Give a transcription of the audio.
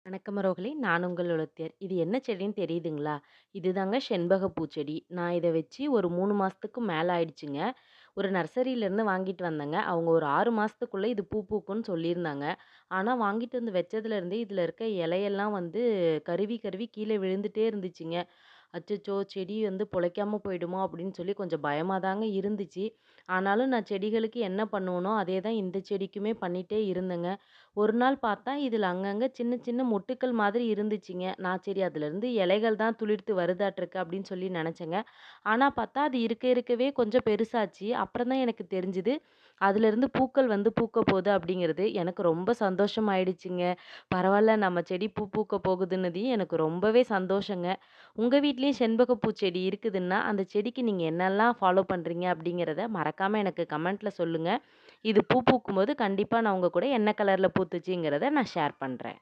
வணக்கம் உறவுகளே! நான் உங்கள் உளத்தியர். இது என்ன செடின்னு தெரியுதுங்களா? இதுதாங்க செண்பக பூச்செடி. நான் இத வச்சு ஒரு 3 மாசத்துக்கு மேல ஆயிடுச்சுங்க. ஒரு நர்சரியிலேருந்து வாங்கிட்டு வந்தேங்க. அவங்க ஒரு 6 மாசத்துக்குள்ள இது பூ பூக்கும்ன்னு சொல்லியிருந்தாங்க. ஆனா வாங்கிட்டு வந்து வச்சதுலேருந்தே இதில இருக்க இலையெல்லாம் வந்து கருவி கருவி கீழ விழுந்துட்டே இருந்துச்சுங்க. அச்சச்சோ! செடி வந்து பொழைக்காம போயிடுமோ! அப்படின்னு சொல்லி கொஞ்சம் பயமா தாங்க இருந்துச்சு. ஆனாலும் நான் செடிகளுக்கு என்ன பண்ணுவனோ, அதே தான் இந்த செடிக்குமே பண்ணிட்டே இருந்தேங்க. ஒரு நாள் பார்த்தா, இதில அங்கங்க சின்ன சின்ன மொட்டுக்கள் மாதிரி இருந்துச்சுங்க. நான் சரி அதிலருந்து இலைகள் தான் துளிர்த்து வருதாட்ருக்கு அப்படின்னு சொல்லி நெனச்சேங்க. ஆனா பார்த்தா, அது இருக்க இருக்கவே கொஞ்சம் பெருசாச்சு. அப்புறம் தான் எனக்கு தெரிஞ்சது, அதிலருந்து பூக்கள் வந்து பூக்க போது அப்படிங்கிறது. எனக்கு ரொம்ப சந்தோஷமாயிடுச்சுங்க. பரவால்ல நம்ம செடி பூ பூக்க போகுதுன்னதையும் எனக்கு ரொம்பவே சந்தோஷங்க. உங்க வீட்லயும் செண்பக பூச்செடி இருக்குதுன்னா, அந்த செடிக்கு நீங்க என்னலாம் ஃபாலோ பண்றீங்க அப்படிங்கிறத மறக்காம எனக்கு கமெண்ட்ல சொல்லுங்க. இது பூ பூக்கும்போது கண்டிப்பா நான் உங்க கூட என்ன கலர்ல பூத்துச்சுங்கிறத நான் ஷேர் பண்றேன்.